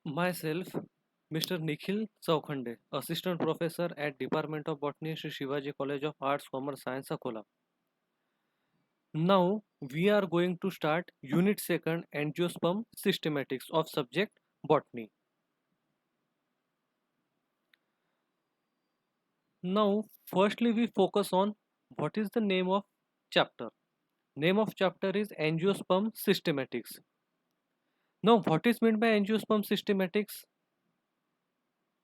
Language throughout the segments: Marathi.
Myself, Mr. Nikhil Chaukhande, Assistant Professor at Department of Botany, Sri Shivaji College of Arts, Commerce, Science, Akola. Now we are going to start Unit 2nd Angiosperm Systematics of subject Botany. Now firstly we focus on what is the name of chapter. Name of chapter is Angiosperm Systematics. Now what is meant by Angiosperm Systematics?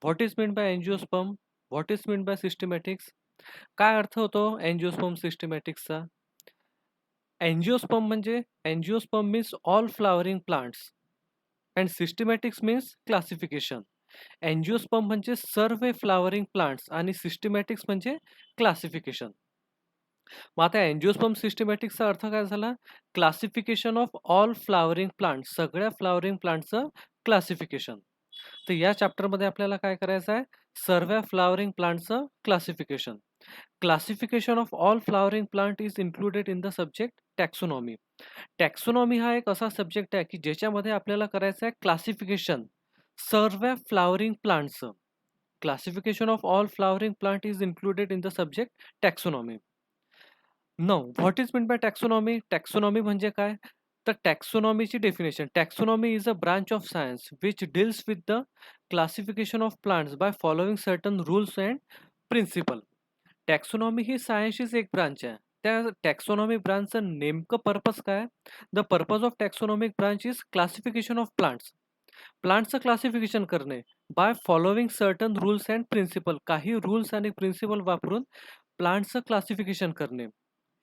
What is meant by Angiosperm? What is meant by Systematics? काय अर्थ होतो अँजिओस्पर्म सिस्टमॅटिक्सचा? अँजिओस्पर्म म्हणजे angiosperm means all flowering plants and सिस्टमॅटिक्स means classification. Angiosperm म्हणजे सर्व फ्लावरिंग प्लांट्स आणि सिस्टमॅटिक्स म्हणजे क्लासिफिकेशन. मग आता अँजिओस्पर्म सिस्टमॅटिक्सचा अर्थ काय झाला? Classification of all flowering plants, सगळ्या फ्लावरिंग प्लांट्सचं क्लासिफिकेशन. तर या चॅप्टरमध्ये आपल्याला काय करायचं आहे? सर्व फ्लावरिंग प्लांट्सचं classification. Classification of all flowering plant is included in the subject taxonomy. Taxonomy हा एक असा सब्जेक्ट आहे की ज्याच्यामध्ये आपल्याला करायचं आहे क्लासिफिकेशन सर्व फ्लावरिंग प्लांट्सचं. Classification of all flowering plant is included in the subject taxonomy. Now what is mean by taxonomy? Taxonomy म्हणजे काय? तर टॅक्सोनॉमीची definition, taxonomy is a branch of science which deals with the classification of plants by following certain rules and principle. Taxonomy ही सायन्सचीच एक ब्रांच आहे. त्या टॅक्सोनॉमी ब्रांचचं नेमकं पर्पज काय? The purpose of taxonomic branch is classification of plants. प्लांट्सचं classification करणे by following certain rules and principle. काही रूल्स आणि प्रिन्सिपल वापरून प्लांट्सचं क्लासिफिकेशन करणे.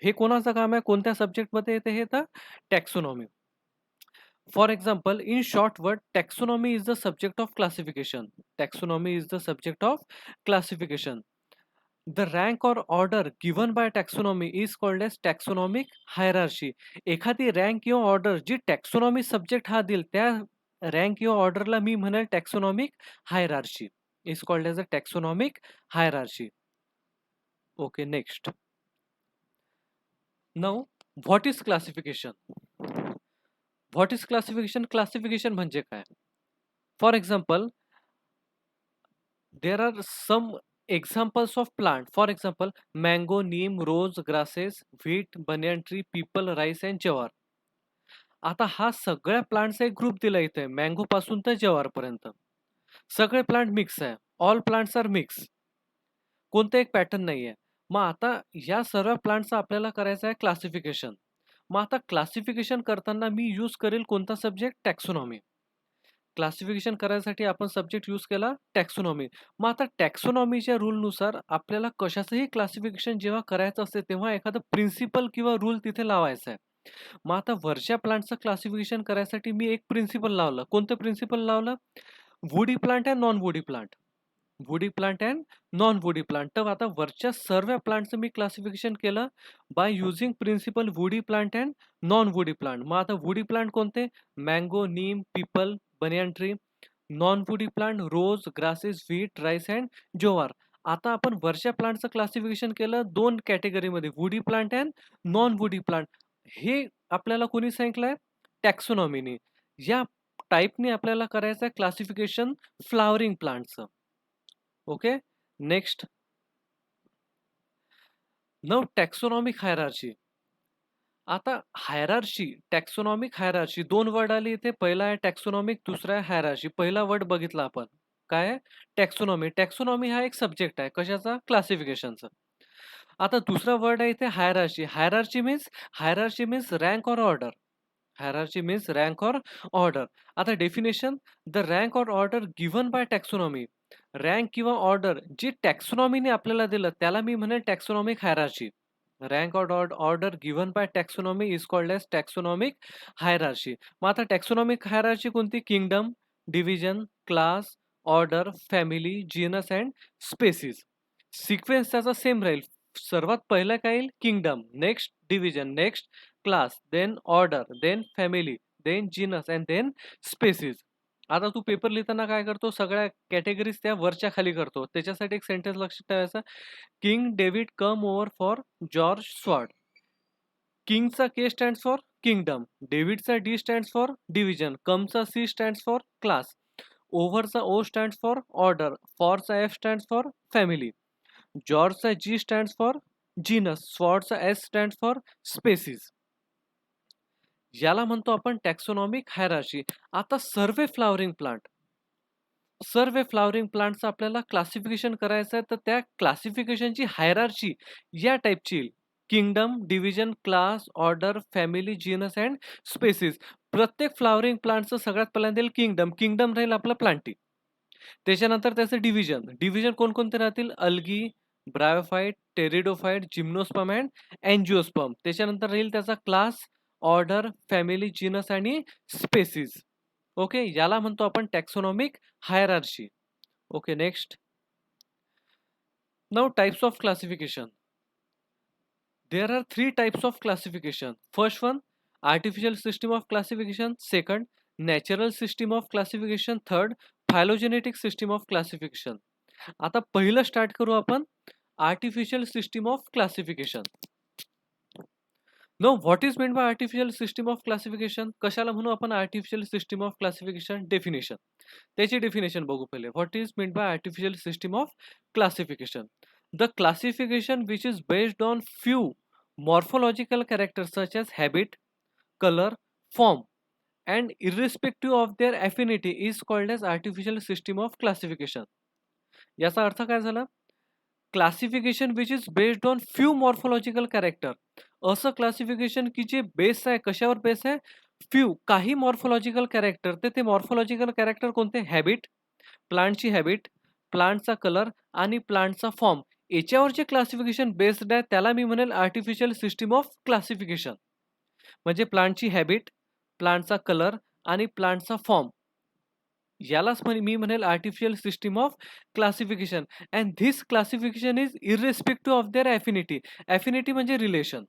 हे कोणाचं काम आहे? कोणत्या सब्जेक्टमध्ये येते हे? तर taxonomy. For example, in short word, taxonomy is the subject of classification. Taxonomy is the subject of classification. The rank or order given by taxonomy is called as taxonomic hierarchy. एखादी रँक किंवा ऑर्डर जी टॅक्सोनॉमी सब्जेक्ट हा देईल त्या रँक किंवा ऑर्डरला मी म्हणेल taxonomic hierarchy. Is called as a taxonomic hierarchy. Okay, next. Now what is classification? What is classification? Classification म्हणजे काय? For example, there are some examples of plant. For example, mango, neem, rose, grasses, wheat, banyan tree, people, rice and jawar. आता हा सगळ्या प्लांटचा एक ग्रुप दिला इथे, मँगो पासून तर जवार पर्यंत सगळे प्लांट मिक्स आहे. All plants are mix. कोणतं एक पॅटर्न नाहीये. मग आता या सर्व प्लांटचं आपल्याला करायचं आहे क्लासिफिकेशन. मग आता क्लासिफिकेशन करताना मी यूज करेल कोणता सब्जेक्ट? टॅक्सोनॉमी. क्लासिफिकेशन करायसाठी आपण सब्जेक्ट यूज केला टॅक्सोनॉमी. मग आता टॅक्सोनॉमीच्या रूलनुसार आपल्याला कशाचंही क्लासिफिकेशन जेव्हा करायचं असते तेव्हा एखादं प्रिन्सिपल किंवा रूल तिथे लावायचा आहे. मग आता वरच्या प्लांटचं क्लासिफिकेशन करायसाठी मी एक प्रिन्सिपल लावलं. कोणतं प्रिन्सिपल लावलं? Woody plant and non woody plant. Woody plant and non woody plant. तर आता वरच्या सर्व प्लांटचं मी क्लासिफिकेशन केलं by using principle woody plant and non woody plant. मग आता वुडी प्लांट कोणते? Mango, neem, peepal, banyan tree. Non woody plant rose, grasses, wheat, rice and jowar. आता आपण वरच्या प्लांटचं क्लासिफिकेशन केलं दोन कॅटेगरीमध्ये, woody plant and non woody plant. हे आपल्याला कोणी सांगितलंय? टॅक्सोनॉमीने. या टाईपने आपल्याला करायचं आहे क्लासिफिकेशन फ्लावरिंग प्लांटचं. Okay, next. Now taxonomic hierarchy. आता हायरार्ची, टॅक्सोनॉमिक हायरार्ची दोन वर्ड आले इथे. पहिला आहे टॅक्सोनॉमिक, दुसरा आहे हायरार्ची. पहिला वर्ड बघितला आपण, काय आहे? टॅक्सोनॉमी. टॅक्सोनॉमी हा एक सब्जेक्ट आहे कशाचा? क्लासिफिकेशनचा. आता दुसरा वर्ड आहे इथे hierarchy. Hierarchy means rank or order. Hierarchy means rank or order. आता definition, the rank or order given by taxonomy. Rank किंवा ऑर्डर जी टॅक्सोनॉमीने आपल्याला दिलं त्याला मी म्हणेल taxonomic hierarchy. Rank or order given by taxonomy is called as taxonomic hierarchy. मग आता टॅक्सोनॉमिक हायरार्ची कोणती? Kingdom, division, class, order, family, genus and species. Sequence त्याचा सेम राहील. सर्वात पहिलं काय येईल? Kingdom, next division, next class, then order, then family, then genus and then species. आता तू पेपर लिहिताना काय करतो, सगळ्या कॅटेगरीज त्या वरच्या खाली करतो. त्याच्यासाठी एक सेंटेन्स लक्षात ठेवायचा, King David come over for George sword. किंगचा के स्टँड्स फॉर किंगडम, डेव्हिडचा डी स्टँड्स फॉर डिव्हिजन, कमचा सी स्टँड्स फॉर क्लास, ओव्हरचा ओ स्टँड्स फॉर ऑर्डर, फॉरचा एफ स्टँड्स फॉर फॅमिली, जॉर्जचा जी स्टँड्स फॉर जीनस, स्वॉर्डचा एस स्टँड्स फॉर स्पेसीज. याला म्हणतो आपण टॅक्सोनॉमिक हायरार्ची. आता सर्व फ्लॉवरिंग प्लांट, सर्व फ्लॉवरिंग प्लांटचं आपल्याला क्लासिफिकेशन करायचं आहे, तर त्या क्लासिफिकेशनची हायरार्ची या टाईपची येईल. Kingdom, division, class, order, family, genus and species. प्रत्येक फ्लॉवरिंग प्लांटचं सगळ्यात पहिल्यांदा येईल किंगडम. किंगडम राहील आपला प्लांटी. त्याच्यानंतर त्याचं डिव्हिजन. डिव्हिजन कोणकोणते राहतील? Algae, bryophyte, pteridophyte, gymnosperm and angiosperm. त्याच्यानंतर राहील त्याचा क्लास, ऑर्डर, फॅमिली, जीनस आणि स्पेसीज. ओके, याला म्हणतो आपण taxonomic hierarchy. Okay, next. Now types of classification. There are three types of classification. First one, artificial system of classification. Second, natural system of classification. Third, phylogenetic system of classification. आता पहिलं स्टार्ट करू आपण artificial system of classification. No, what is meant by artificial system of classification? कशाला म्हणू आपण artificial system of classification? Definition. त्याची डेफिनेशन बघू पहिले. What is meant by artificial system of classification? The classification which is based on few morphological characters such as habit, color, form, and irrespective of their affinity is called as artificial system of classification. याचा अर्थ काय झाला? Classification which is based on few morphological character. असं क्लासिफिकेशन की जे बेस आहे, कशावर बेस आहे? फ्यू, काही मॉर्फोलॉजिकल कॅरेक्टर. ते मॉर्फोलॉजिकल कॅरेक्टर कोणते? हॅबिट, प्लांटची हॅबिट, प्लांटचा कलर आणि प्लांटचा फॉर्म. याच्यावर जे क्लासिफिकेशन बेस्ड आहे त्याला मी म्हणेल आर्टिफिशियल सिस्टीम ऑफ क्लासिफिकेशन. म्हणजे प्लांटची हॅबिट, प्लांटचा कलर आणि प्लांटचा फॉर्म, यालाच मी म्हणेल artificial system of classification. And this classification is irrespective of their affinity. Affinity म्हणजे relation.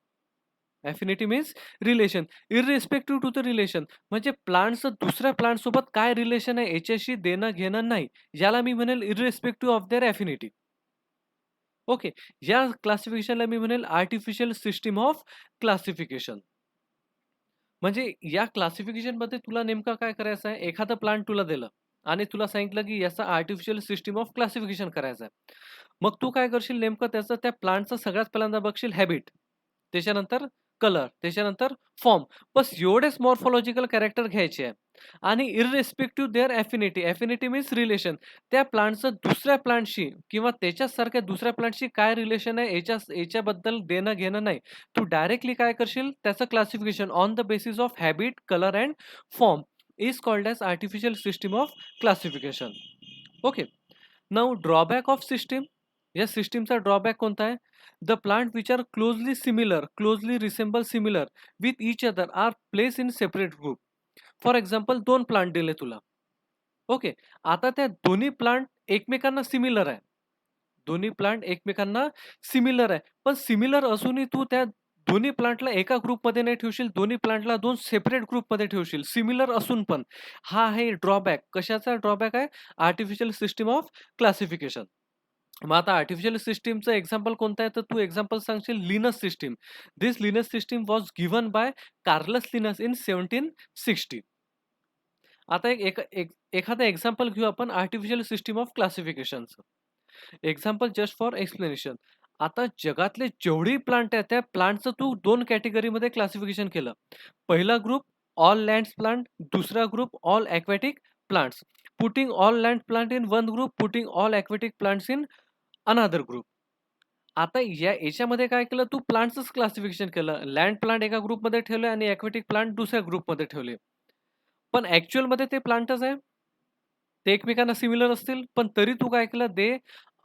Affinity means relation. Irrespective to the relation म्हणजे प्लांटचं दुसऱ्या प्लांटसोबत काय रिलेशन आहे याच्याशी देणं घेणं नाही. याला मी म्हणेल इररिस्पेक्टिव्ह ऑफ देअर ॲफिनिटी. ओके, या क्लासिफिकेशनला मी म्हणेल आर्टिफिशियल सिस्टीम ऑफ क्लासिफिकेशन. म्हणजे या क्लासिफिकेशनमध्ये तुला नेमकं काय करायचं आहे? एखादं प्लांट तुला दिलं आणि तुला सांगितलं की याचा आर्टिफिशियल सिस्टीम ऑफ क्लासिफिकेशन करायचं आहे. मग तू काय करशील नेमकं? त्याचं त्या प्लांटचं सगळ्यात पहिल्यांदा बघशील हॅबिट, त्याच्यानंतर कलर, त्याच्यानंतर फॉर्म. बस एवढेच मॉर्फोलॉजिकल कॅरेक्टर घ्यायचे आहे आणि irrespective their affinity. Affinity means relation. त्या प्लांटचं दुसऱ्या प्लांटशी किंवा त्याच्यासारख्या दुसऱ्या प्लांटशी काय रिलेशन आहे याच्याबद्दल देणं घेणं नाही. तू डायरेक्टली काय करशील? त्याचं classification on the basis of habit, colour and form is called as artificial system of classification. Okay, now drawback of system. या सिस्टीमचा ड्रॉबॅक कोणता आहे? The plant which are closely similar, closely resemble similar with each other are place in separate group. For example, दोन प्लांट दिले तुला. ओके, आता त्या दोन्ही प्लांट एकमेकांना सिमिलर आहे. दोन्ही प्लांट एकमेकांना सिमिलर आहे, पण सिमिलर असूनही तू त्या दोन्ही प्लांटला एका ग्रुपमध्ये नाही ठेवशील, दोन्ही प्लांटला दोन सेपरेट ग्रुपमध्ये ठेवशील, सिमिलर असून पण. हा आहे ड्रॉबॅक. कशाचा ड्रॉबॅक आहे? Artificial system of classification. मग आता आर्टिफिशियल सिस्टीमचं एक्झाम्पल कोणतं आहे? तर तू एक्झाम्पल सांगशील Linnaeus system. This Linnaeus system was given by Carolus Linnaeus in 1760. आता एखादा एक्झाम्पल घेऊ आपण आर्टिफिशियल सिस्टीम ऑफ क्लासिफिकेशनचं. Example just for explanation. आता जगातले जेवढे प्लांट आहेत त्या प्लांटचं तू दोन कॅटेगरीमध्ये क्लासिफिकेशन केलं. पहिला ग्रुप ऑल लँड्स प्लांट, दुसरा group all aquatic plants. Putting all land plant in one group, putting all aquatic plants in another group. आता याच्यामध्ये काय केलं? तू प्लांट्सच क्लासिफिकेशन केलं. लँड प्लांट एका ग्रुपमध्ये ठेवले आणि ॲक्वॅटिक प्लांट दुसऱ्या ग्रुपमध्ये ठेवले. पण ॲक्च्युअलमध्ये ते प्लांटच आहे. ते एकमेकांना सिमिलर असतील, पण तरी तू काय केलं? They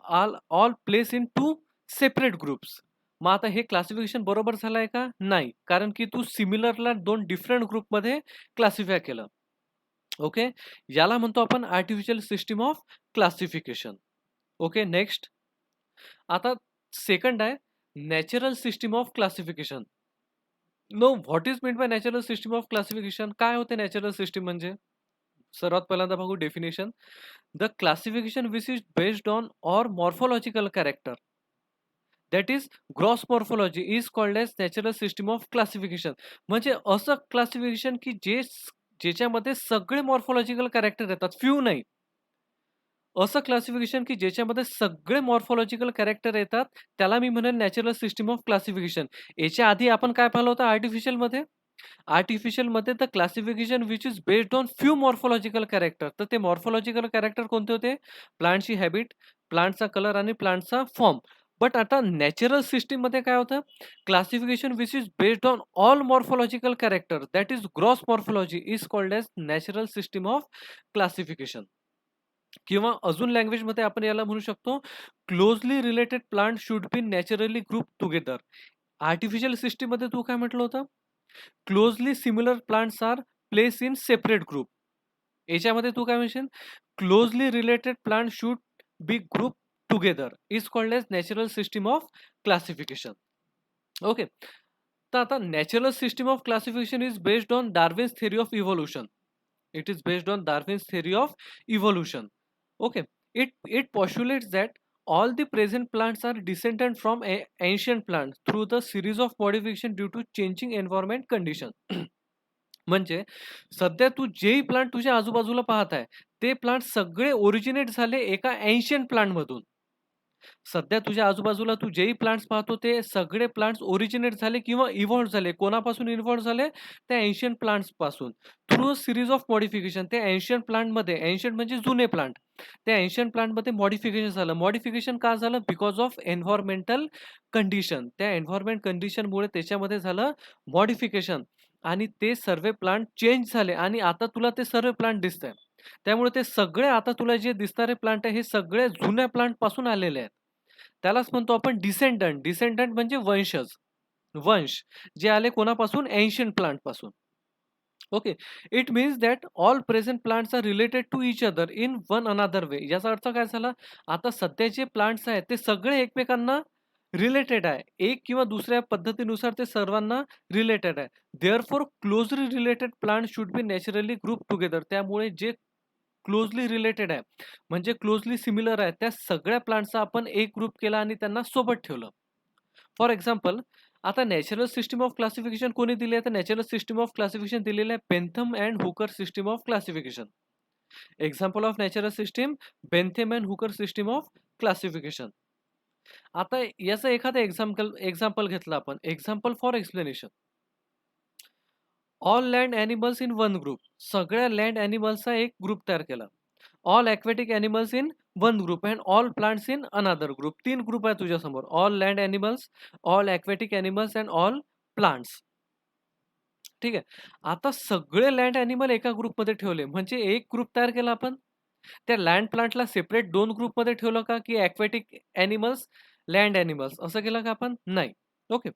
all place in two separate groups. मग आता हे क्लासिफिकेशन बरोबर झालं आहे का? नाही. कारण की तू सिमिलरला दोन डिफरंट ग्रुपमध्ये क्लासिफाय केलं. ओके, याला म्हणतो आपण artificial system of classification. Okay, next. आता सेकंड आहे natural system of classification. No, what is mean by natural system of classification? काय होते नॅचरल सिस्टीम म्हणजे? सर्वात पहिल्यांदा बघू definition. The classification which is based on all morphological character that is gross morphology is called as natural system of classification. म्हणजे असं क्लासिफिकेशन की ज्याच्यामध्ये सगळे मॉर्फोलॉजिकल कॅरेक्टर येतात, फ्यू नाही. असं क्लासिफिकेशन की ज्याच्यामध्ये सगळे मॉर्फोलॉजिकल कॅरेक्टर येतात, त्याला मी म्हणेन नॅचरल सिस्टम ऑफ क्लासिफिकेशन. याच्या आधी आपण काय पाहिलं होतं आर्टिफिशियलमध्ये? आर्टिफिशियलमध्ये the classification which is based on few morphological character. तर ते मॉर्फोलॉजिकल कॅरेक्टर कोणते होते? प्लांटची हॅबिट, प्लांटचा कलर आणि प्लांटचा फॉर्म. बट आता नॅचरल सिस्टममध्ये काय होतं? Classification which is based on all morphological character that is gross morphology is called as natural system of classification. किंवा अजून लँग्वेजमध्ये आपण याला म्हणू शकतो, closely related plant should be naturally group together. Artificial सिस्टममध्ये तू काय म्हटलं होतं? Closely similar plants are place in separate group. याच्यामध्ये तू काय म्हणशील? Closely related plant should be group together is called as natural system of classification. Okay. तर आता natural system of classification is based on Darwin's theory of evolution. It is based on Darwin's theory of evolution. Okay, it postulates that all the present plants are descended from ancient plants through the series of modification due to changing environment condition. म्हणजे सध्या तू जेही प्लांट तुझ्या आजूबाजूला पाहत आहे, ते प्लांट सगळे ओरिजिनेट झाले एका एन्शियंट प्लांट मधून. सध्या तुझ्या आजूबाजूला तू जेही प्लांट्स पाहतो ते सगळे प्लांट्स ओरिजिनेट झाले किंवा इव्हॉल्व झाले. कोणापासून इव्हॉल्व झाले? त्या एन्शियंट प्लांट्स पासून. Through a series of modification. त्या एन्शियंट प्लांटमध्ये, एन्शियंट म्हणजे जुने प्लांट, त्या एन्शियंट प्लांटमध्ये मॉडिफिकेशन झालं. मॉडिफिकेशन का झालं? Because of environmental condition. त्या एन्व्हायर्मेंट कंडिशनमुळे त्याच्यामध्ये झालं मॉडिफिकेशन आणि ते सर्व प्लांट चेंज झाले आणि आता तुला ते सर्व प्लांट दिसतंय. त्यामुळे ते सगळे आता तुला जे दिसणारे प्लांट आहे हे सगळे जुन्या प्लांट पासून आलेले आहेत. त्यालाच म्हणतो आपण डिसेंडंट. डिसेंडंट म्हणजे वंशज, वंश जे आले कोणापासून? एन्शियंट प्लांट पासून. Okay. It means that all present plants are related to each other in one another way. याचा अर्थ काय झाला? आता सध्या जे प्लांट्स आहेत ते सगळे एकमेकांना रिलेटेड आहे. एक किंवा दुसऱ्या पद्धतीनुसार ते सर्वांना रिलेटेड आहे. Therefore closely related plant should be naturally group together. त्यामुळे जे क्लोजली रिलेटेड आहे म्हणजे क्लोजली सिमिलर आहे, त्या सगळ्या प्लांट्सचा आपण एक ग्रुप केला आणि त्यांना सोबत ठेवलं. फॉर एक्झाम्पल, आता नॅचरल सिस्टम ऑफ क्लासिफिकेशन कोणी दिली आहे? तर नॅचरल सिस्टम ऑफ क्लासिफिकेशन दिलेलं आहे Bentham and Hooker system of classification. Example of natural system, Bentham and Hooker system of classification. आता याचं एखादं एक्झाम्पल घेतलं आपण. Example for explanation. All land animals in one group. सगळ्या लँड ॲनिमल्सचा एक ग्रुप तयार केला. All aquatic animals in one group and all plants in another group. 3 group आहे तुझ्या समोर. All land animals, all aquatic animals and all plants. ठीक आहे. आता सगळे लँड ॲनिमल एका ग्रुपमध्ये ठेवले म्हणजे एक ग्रुप तयार केला आपण. त्या लँड प्लांटला सेपरेट 2 ग्रुपमध्ये ठेवलं का? की aquatic animals, लँड ॲनिमल्स असं केलं का आपण? नाही. Okay.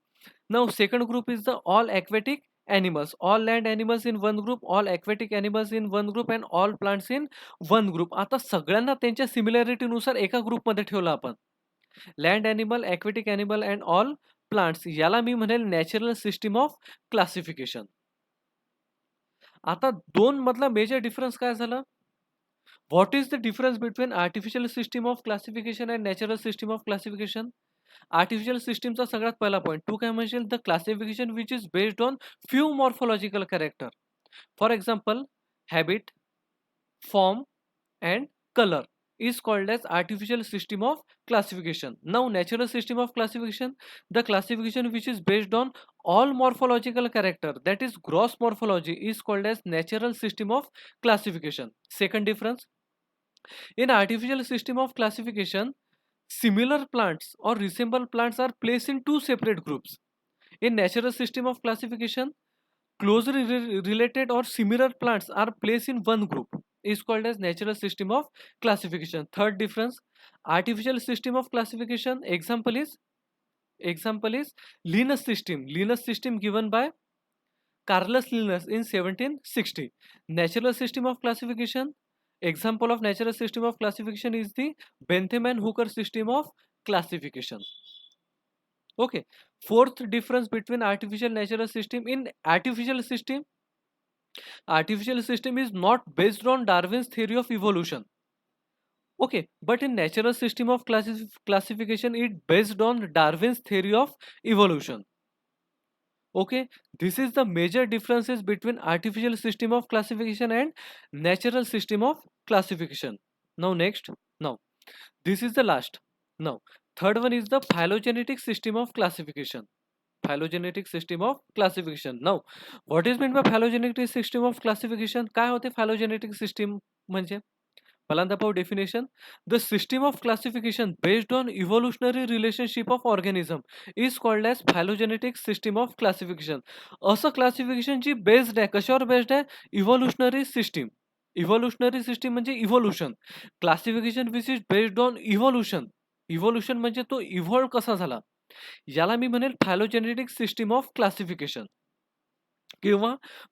Now second group is the all aquatic animals. All land animals in one group, all aquatic animals in one group and all plants in one group. आता सगळ्यांना त्यांच्या सिमिलॅरिटीनुसार एका ग्रुपमध्ये ठेवलं आपण. Land animal, aquatic animal and all plants. याला मी म्हणेल नॅचरल सिस्टम ऑफ क्लासिफिकेशन. आता 2 मधला मेजर डिफरन्स काय झाला? What is the difference between artificial system of classification and natural system of classification? Artificial सिस्टमचा सगळ्यात पहिला पॉइंट तू काय म्हणशील? The classification which is based on few morphological character. For example, habit, form and colour is called as artificial system of classification. Now natural system of classification, the classification which is based on all morphological character that is gross morphology is called as natural system of classification. Second difference, in artificial system of classification, similar plants or resemble plants are placed in two separate groups. In natural system of classification, closely related or similar plants are placed in one group is called as natural system of classification. Third difference, artificial system of classification example is Linus system. Linus system given by Carolus Linus in 1760. Natural system of classification, example of natural system of classification is the Bentham and Hooker system of classification. Okay. Fourth difference between artificial natural system, in artificial system Artificial system is not based on Darwin's theory of evolution. Okay, but in natural system of classification, it based on Darwin's theory of evolution. Okay, this is the major differences between artificial system of classification and natural system of classification. Now next, now this is the last. Now third one is the phylogenetic system of classification. Phylogenetic system of classification. Now what is meant by phylogenetic system of classification? काय होते phylogenetic system म्हणजे? पहिल्यांदा पाहू definition. The system of classification based on evolutionary relationship of organism is called as phylogenetic system of classification. असं classification जी based आहे कशावर based आहे? Evolutionary system. Evolutionary system म्हणजे evolution. Classification which is based on evolution. Evolution म्हणजे तो evolve कसा झाला? याला मी म्हणेल phylogenetic system of classification. किंवा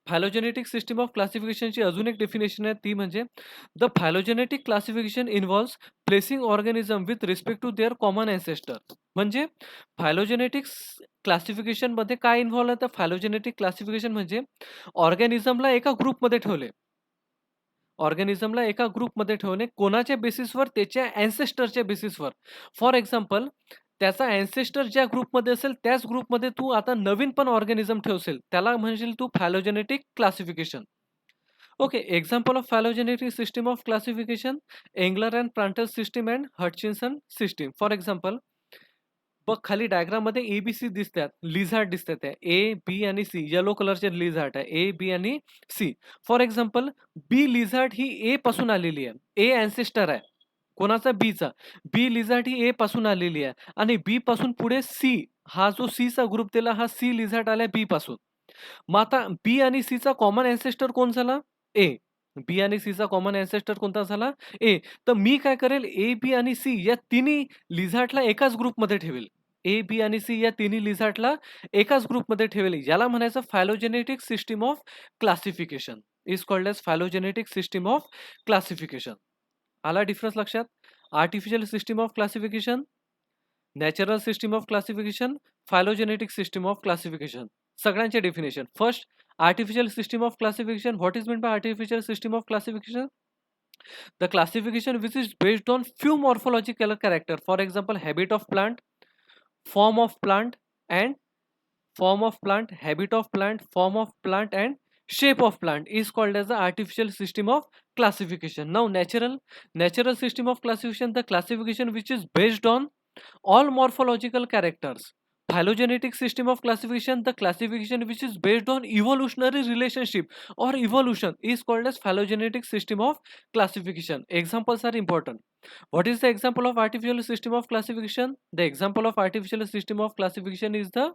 phylogenetic system of classificationची अजून एक डेफिनेशन आहे ती म्हणजे the phylogenetic classification involves placing organism with respect to their common ancestor. म्हणजे phylogenetic classification मध्ये काय इन्व्हॉल्व आहे तर phylogenetic classification म्हणजे ऑर्गॅनिझमला एका ग्रुपमध्ये ठेवले. ऑर्गॅनिझमला एका ग्रुपमध्ये ठेवणे कोणाच्या बेसिसवर त्याच्या अँसेस्टरच्या बेसिसवर. फॉर एक्झाम्पल त्याचा अँसेस्टर ज्या ग्रुपमध्ये असेल त्याच ग्रुपमध्ये तू आता नवीन पण ऑर्गॅनिझम ठेवशील त्याला म्हणशील तू phylogenetic classification. Okay, example of phylogenetic system of classification, Engler and Prantl system and Hutchinson system. For example, बघ खाली डायग्राम मध्ये ABC दिसतात, लिझार्ड दिसतात आहे. ए, बी आणि सी येलो कलरचे लिझार्ड आहे. ए, बी आणि C. For example B lizard ही ए पासून आलेली आहे. ए अँसेस्टर आहे. कोणाचा? बीचा. बी लिझार्ड ही ए पासून आलेली आहे आणि बी पासून पुढे सी हा जो सी चा ग्रुप दिला हा सी लिझार्ड आलाय बी पासून. मग आता बी आणि सी चा कॉमन अँसेस्टर कोण झाला? ए. बी आणि सी चा कॉमन अँसेस्टर कोणता झाला? ए. तर मी काय करेल ए, बी आणि सी या तिन्ही लिझार्डला एकाच ग्रुपमध्ये ठेवेल. ए, बी आणि सी या तिन्ही लिझार्डला एकाच ग्रुपमध्ये ठेवेल. याला म्हणायचं phylogenetic system of classification. Is called as phylogenetic system of classification. आला डिफरन्स लक्षात? Artificial system of classification, natural system of classification, phylogenetic system of classification. सगळ्यांचे definition. First, artificial system of classification. What is meant by artificial system of classification? The classification which is based on few morphological character. For example, habit of plant, form of plant and form of plant, habit of plant, form of plant and shape of plant is called as the artificial system of classification. Now natural system of classification, the classification which is based on all morphological characters. Phylogenetic system of classification, the classification which is based on evolutionary relationship or evolution is called as phylogenetic system of classification. Examples are important. What is the example of artificial system of classification? The example of artificial system of classification is the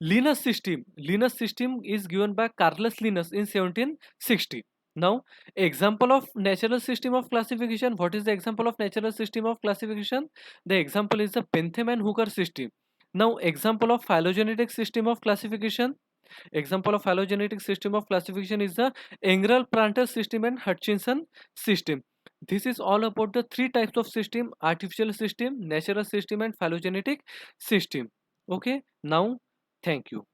Linus system. Linus system is given by Carolus Linus in 1760. Now, example of natural system of classification. What is the example of natural system of classification? The example is the Bentham and Hooker system. Now, example of phylogenetic system of classification. Example of phylogenetic system of classification is the Engler-Prantl system and Hutchinson system. This is all about the three types of system: artificial system, natural system, and phylogenetic system. Okay, now thank you.